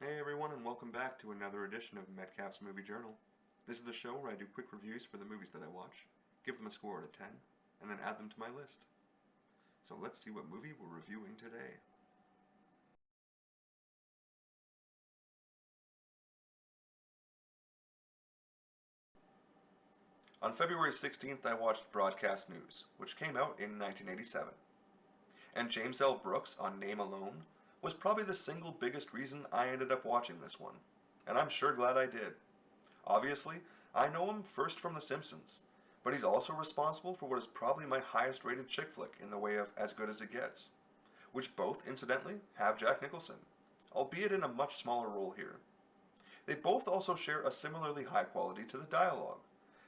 Hey everyone, and welcome back to another edition of Metcalf's Movie Journal. This is the show where I do quick reviews for the movies that I watch, give them a score out of 10, and then add them to my list. So let's see what movie we're reviewing today. On February 16th, I watched Broadcast News, which came out in 1987. And James L. Brooks on name alone was probably the single biggest reason I ended up watching this one. And I'm sure glad I did. Obviously, I know him first from The Simpsons, but he's also responsible for what is probably my highest rated chick flick in the way of As Good as It Gets, which both, incidentally, have Jack Nicholson, albeit in a much smaller role here. They both also share a similarly high quality to the dialogue,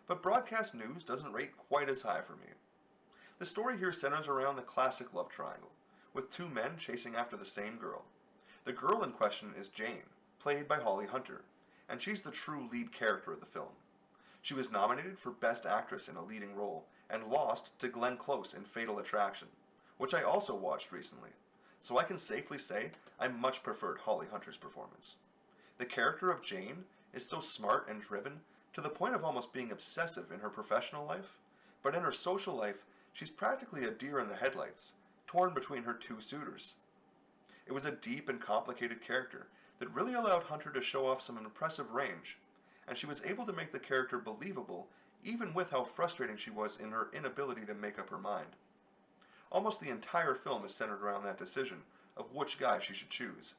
but Broadcast News doesn't rate quite as high for me. The story here centers around the classic love triangle, with two men chasing after the same girl. The girl in question is Jane, played by Holly Hunter, and she's the true lead character of the film. She was nominated for Best Actress in a Leading Role and lost to Glenn Close in Fatal Attraction, which I also watched recently, so I can safely say I much preferred Holly Hunter's performance. The character of Jane is so smart and driven to the point of almost being obsessive in her professional life, but in her social life, she's practically a deer in the headlights, torn between her two suitors. It was a deep and complicated character that really allowed Hunter to show off some impressive range, and she was able to make the character believable even with how frustrating she was in her inability to make up her mind. Almost the entire film is centered around that decision of which guy she should choose,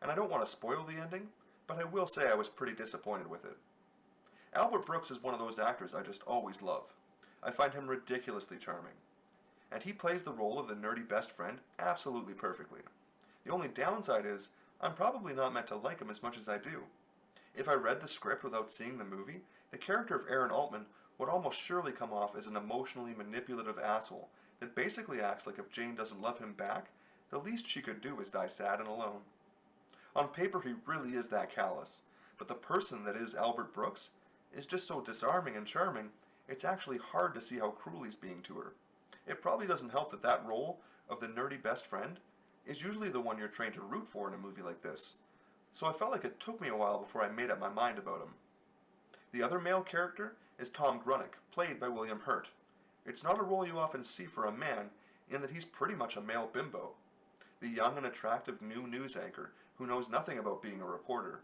and I don't want to spoil the ending, but I will say I was pretty disappointed with it. Albert Brooks is one of those actors I just always love. I find him ridiculously charming, and he plays the role of the nerdy best friend absolutely perfectly. The only downside is, I'm probably not meant to like him as much as I do. If I read the script without seeing the movie, the character of Aaron Altman would almost surely come off as an emotionally manipulative asshole that basically acts like if Jane doesn't love him back, the least she could do is die sad and alone. On paper he really is that callous, but the person that is Albert Brooks is just so disarming and charming, it's actually hard to see how cruel he's being to her. It probably doesn't help that that role of the nerdy best friend is usually the one you're trained to root for in a movie like this, so I felt like it took me a while before I made up my mind about him. The other male character is Tom Grunick, played by William Hurt. It's not a role you often see for a man, in that he's pretty much a male bimbo, the young and attractive new news anchor who knows nothing about being a reporter.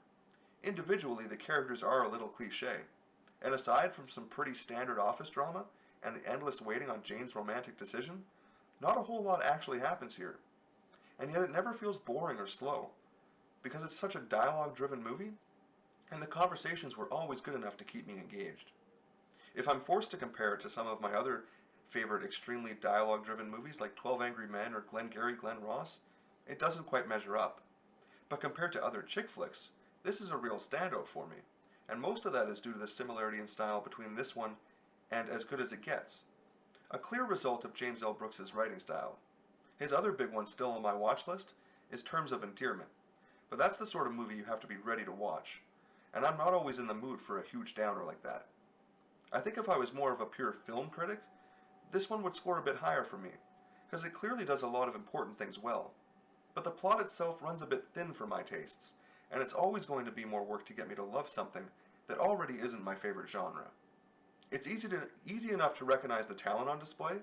Individually, the characters are a little cliche, and aside from some pretty standard office drama and the endless waiting on Jane's romantic decision, not a whole lot actually happens here. And yet it never feels boring or slow, because it's such a dialogue-driven movie, and the conversations were always good enough to keep me engaged. If I'm forced to compare it to some of my other favorite extremely dialogue-driven movies like 12 Angry Men or Glengarry Glen Ross, it doesn't quite measure up. But compared to other chick flicks, this is a real standout for me, and most of that is due to the similarity in style between this one and As Good as It Gets, a clear result of James L. Brooks' writing style. His other big one still on my watch list is Terms of Endearment, but that's the sort of movie you have to be ready to watch, and I'm not always in the mood for a huge downer like that. I think if I was more of a pure film critic, this one would score a bit higher for me, because it clearly does a lot of important things well. But the plot itself runs a bit thin for my tastes, and it's always going to be more work to get me to love something that already isn't my favorite genre. It's easy enough to recognize the talent on display.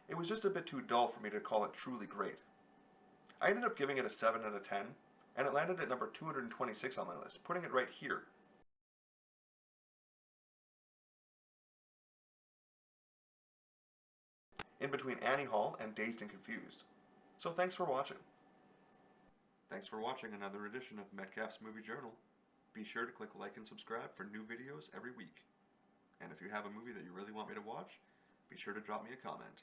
It was just a bit too dull for me to call it truly great. I ended up giving it a 7 out of 10, and it landed at number 226 on my list, putting it right here. In between Annie Hall and Dazed and Confused. So thanks for watching. Thanks for watching another edition of Metcalf's Movie Journal. Be sure to click like and subscribe for new videos every week. And if you have a movie that you really want me to watch, be sure to drop me a comment.